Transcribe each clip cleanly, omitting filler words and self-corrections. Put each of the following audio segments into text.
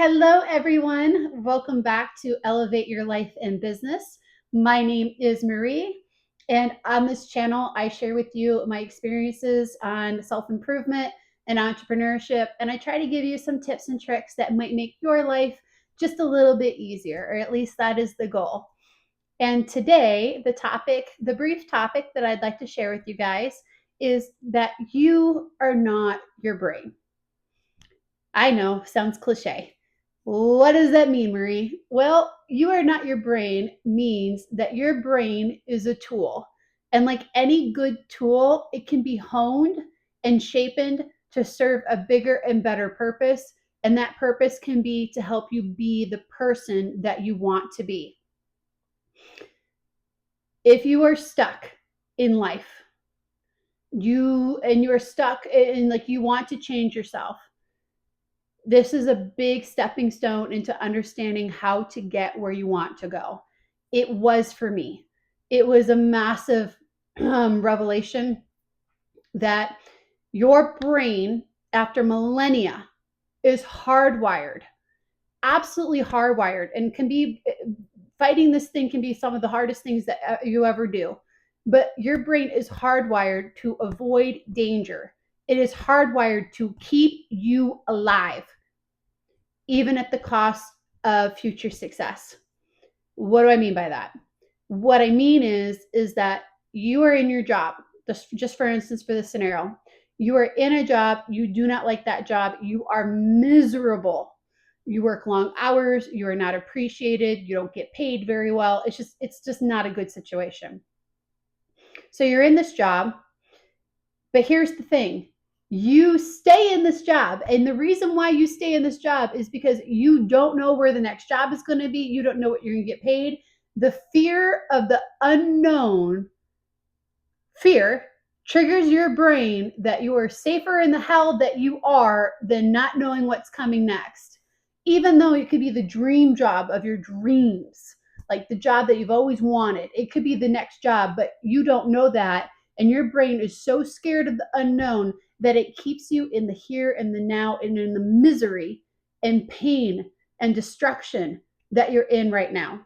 Hello, everyone. Welcome back to Elevate Your Life and Business. My name is Marie, and on this channel, I share with you my experiences on self improvement and entrepreneurship. And I try to give you some tips and tricks that might make your life just a little bit easier, or at least that is the goal. And today, the brief topic that I'd like to share with you guys is that you are not your brain. I know, sounds cliche. What does that mean, Marie? Well, you are not your brain means that your brain is a tool. And like any good tool, it can be honed and shaped to serve a bigger and better purpose. And that purpose can be to help you be the person that you want to be. If you are stuck in life, you're stuck in like you want to change yourself, this is a big stepping stone into understanding how to get where you want to go. It was for me. It was a massive revelation that your brain, after millennia, is hardwired, absolutely hardwired, and can be fighting this thing can be some of the hardest things that you ever do. But your brain is hardwired to avoid danger. It is hardwired to keep you alive, even at the cost of future success. What do I mean by that? What I mean is that you are in your job. Just for instance, for this scenario, you are in a job, you do not like that job, you are miserable. You work long hours, you are not appreciated, you don't get paid very well. It's just not a good situation. So you're in this job, but here's the thing. You stay in this job. And the reason why you stay in this job is because you don't know where the next job is going to be. You don't know what you're going to get paid. The fear of the unknown fear triggers your brain that you are safer in the hell that you are than not knowing what's coming next. Even though it could be the dream job of your dreams, like the job that you've always wanted. It could be the next job, but you don't know that. And your brain is so scared of the unknown that it keeps you in the here and the now and in the misery and pain and destruction that you're in right now.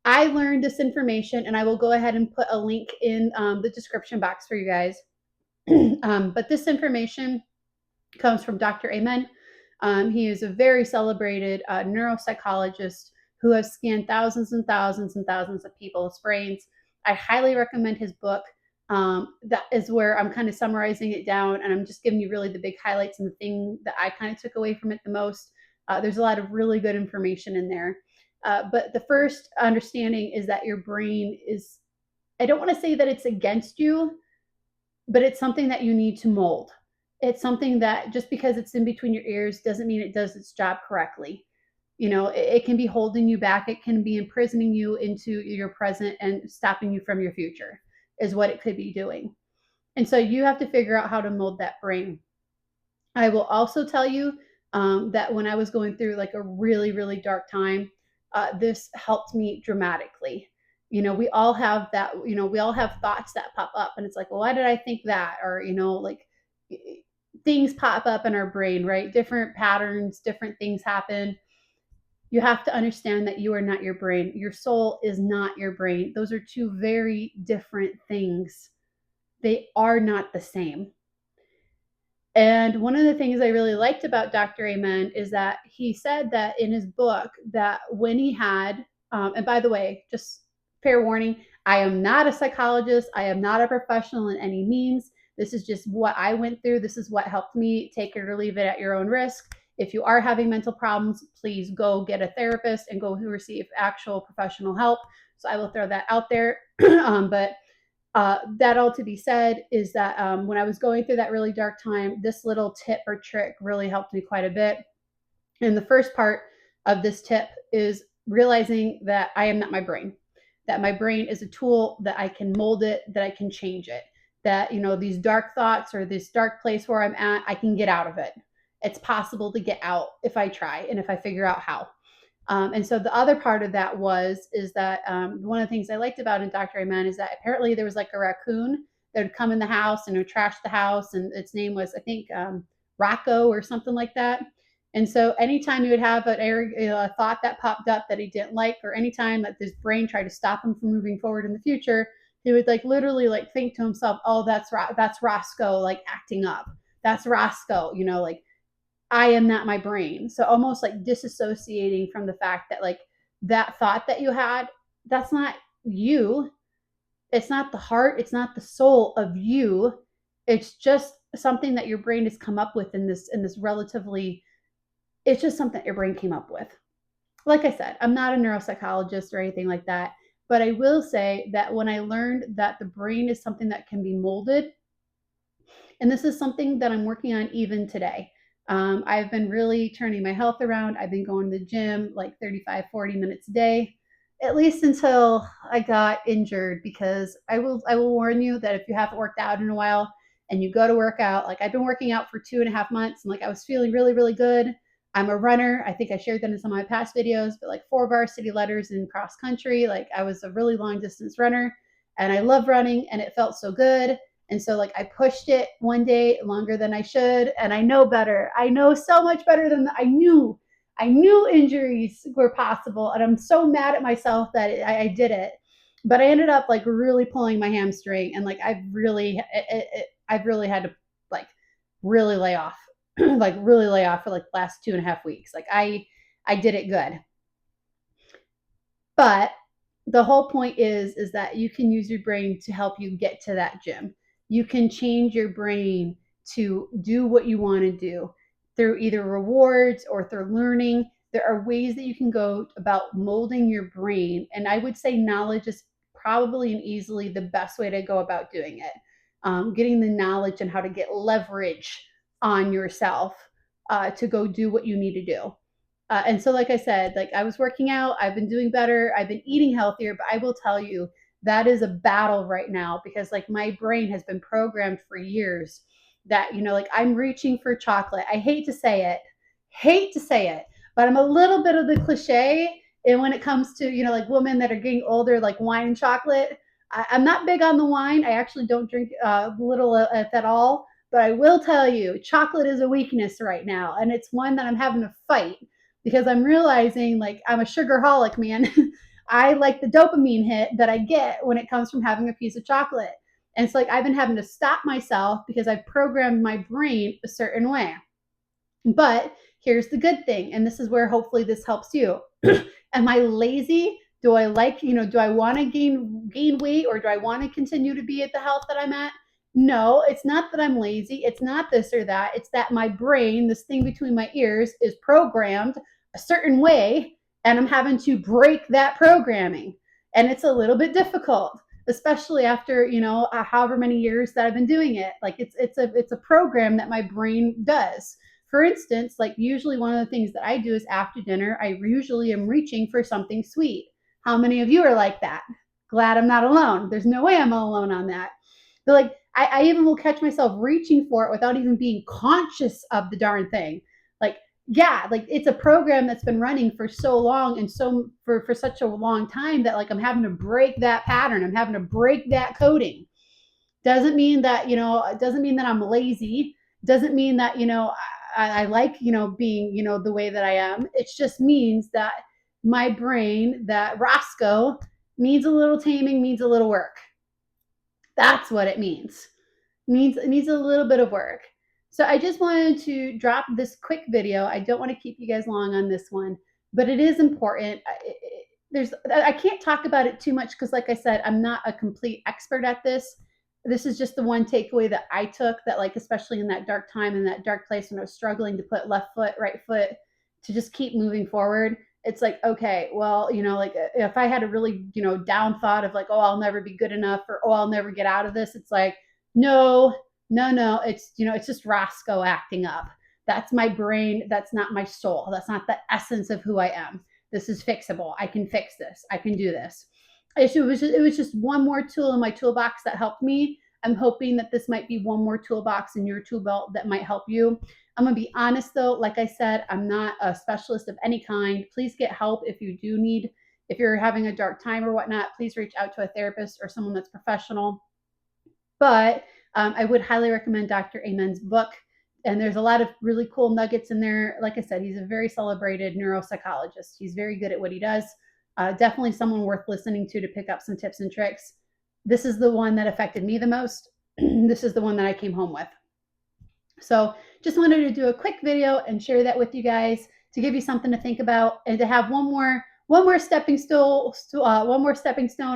I learned this information, and I will go ahead and put a link in the description box for you guys. But this information comes from Dr. Amen. He is a very celebrated neuropsychologist who has scanned thousands and thousands and thousands of people's brains. I highly recommend his book. That is where I'm kind of summarizing it down, and I'm just giving you really the big highlights and the thing that I kind of took away from it the most. There's a lot of really good information in there. But the first understanding is that your brain is, I don't want to say that it's against you, but it's something that you need to mold. It's something that just because it's in between your ears doesn't mean it does its job correctly. It can be holding you back. It can be imprisoning you into your present and stopping you from your future is what it could be doing. And so you have to figure out how to mold that brain. I will also tell you that when I was going through like a really, really dark time, this helped me dramatically. We all have that, we all have thoughts that pop up and it's like, well, why did I think that? Or, like things pop up in our brain, right? Different patterns, different things happen. You have to understand that you are not your brain. Your soul is not your brain. Those are two very different things. They are not the same. And one of the things I really liked about Dr. Amen is that he said that in his book that when he had, and by the way, just fair warning, I am not a psychologist. I am not a professional in any means. This is just what I went through. This is what helped me. Take it or leave it at your own risk. If you are having mental problems, please go get a therapist and go receive actual professional help. So I will throw that out there. But that all to be said is that when I was going through that really dark time, this little tip or trick really helped me quite a bit. And the first part of this tip is realizing that I am not my brain, that my brain is a tool, that I can mold it, that I can change it, that, these dark thoughts or this dark place where I'm at, I can get out of it. It's possible to get out if I try and if I figure out how. And so the other part of that is that one of the things I liked about in Dr. Amen is that apparently there was like a raccoon that would come in the house and would trash the house. And its name was, I think, Rocco or something like that. And so anytime he would have a thought that popped up that he didn't like, or anytime that his brain tried to stop him from moving forward in the future, he would like literally like think to himself, oh, that's Roscoe like acting up. That's Roscoe, like I am not my brain. So almost like disassociating from the fact that like that thought that you had, that's not you. It's not the heart, it's not the soul of you. It's just something that your brain has come up with in this relatively, it's just something your brain came up with. Like I said, I'm not a neuropsychologist or anything like that, but I will say that when I learned that the brain is something that can be molded, and this is something that I'm working on even today. I've been really turning my health around. I've been going to the gym like 35, 40 minutes a day, at least until I got injured, because I will warn you that if you haven't worked out in a while and you go to work out, like I've been working out for 2.5 months and like I was feeling really, really good. I'm a runner. I think I shared that in some of my past videos, but like 4 varsity letters in cross country, like I was a really long distance runner and I love running and it felt so good. And so like I pushed it one day longer than I should, and I know better. I know so much better than I knew. I knew injuries were possible, and I'm so mad at myself that I did it. But I ended up like really pulling my hamstring, and like I've really had to like really lay off, like really lay off for like the last 2.5 weeks. Like I did it good, but the whole point is that you can use your brain to help you get to that gym. You can change your brain to do what you want to do through either rewards or through learning. There are ways that you can go about molding your brain, and I would say knowledge is probably and easily the best way to go about doing it. Getting the knowledge and how to get leverage on yourself to go do what you need to do. And so, like I said, like I was working out, I've been doing better, I've been eating healthier, but I will tell you that is a battle right now because like my brain has been programmed for years that, like I'm reaching for chocolate. I hate to say it, but I'm a little bit of the cliche. And when it comes to, like women that are getting older, like wine and chocolate, I'm not big on the wine. I actually don't drink little at all. But I will tell you, chocolate is a weakness right now. And it's one that I'm having to fight because I'm realizing like I'm a sugarholic, man. I like the dopamine hit that I get when it comes from having a piece of chocolate. And it's like I've been having to stop myself because I've programmed my brain a certain way. But here's the good thing, and this is where hopefully this helps you. Am I lazy? Do I like, do I want to gain weight, or do I want to continue to be at the health that I'm at? No, it's not that I'm lazy. It's not this or that. It's that my brain, this thing between my ears, is programmed a certain way, and I'm having to break that programming. And it's a little bit difficult, especially after, however many years that I've been doing it. Like it's a program that my brain does. For instance, like usually one of the things that I do is after dinner, I usually am reaching for something sweet. How many of you are like that? Glad I'm not alone. There's no way I'm alone on that. But like I even will catch myself reaching for it without even being conscious of the darn thing. Like, yeah, like it's a program that's been running for so long and so for such a long time that like I'm having to break that pattern. I'm having to break that coding. Doesn't mean that, it doesn't mean that I'm lazy. Doesn't mean that, I like, being, the way that I am. It just means that my brain, that Roscoe, needs a little taming, needs a little work. That's what it means. It needs a little bit of work. So I just wanted to drop this quick video. I don't want to keep you guys long on this one, but it is important. I can't talk about it too much because, like I said, I'm not a complete expert at this. This is just the one takeaway that I took, that like, especially in that dark time, in that dark place when I was struggling to put left foot, right foot, to just keep moving forward. It's like, okay, well, like if I had a really, down thought of like, oh, I'll never be good enough, or, oh, I'll never get out of this. It's like, no, it's, it's just Roscoe acting up. That's my brain. That's not my soul. That's not the essence of who I am. This is fixable. I can fix this. I can do this. It was just one more tool in my toolbox that helped me. I'm hoping that this might be one more toolbox in your tool belt that might help you. I'm going to be honest though, like I said, I'm not a specialist of any kind. Please get help if you do need, if you're having a dark time or whatnot, please reach out to a therapist or someone that's professional. But I would highly recommend Dr. Amen's book. And there's a lot of really cool nuggets in there. Like I said, he's a very celebrated neuropsychologist. He's very good at what he does. Definitely someone worth listening to pick up some tips and tricks. This is the one that affected me the most. This is the one that I came home with. So just wanted to do a quick video and share that with you guys to give you something to think about and to have one more stepping stone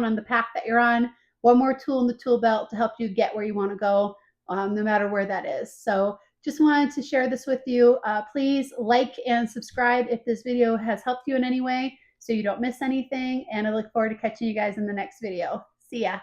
on the path that you're on, one more tool in the tool belt to help you get where you want to go, no matter where that is. So just wanted to share this with you. Please like and subscribe if this video has helped you in any way so you don't miss anything. And I look forward to catching you guys in the next video. See ya.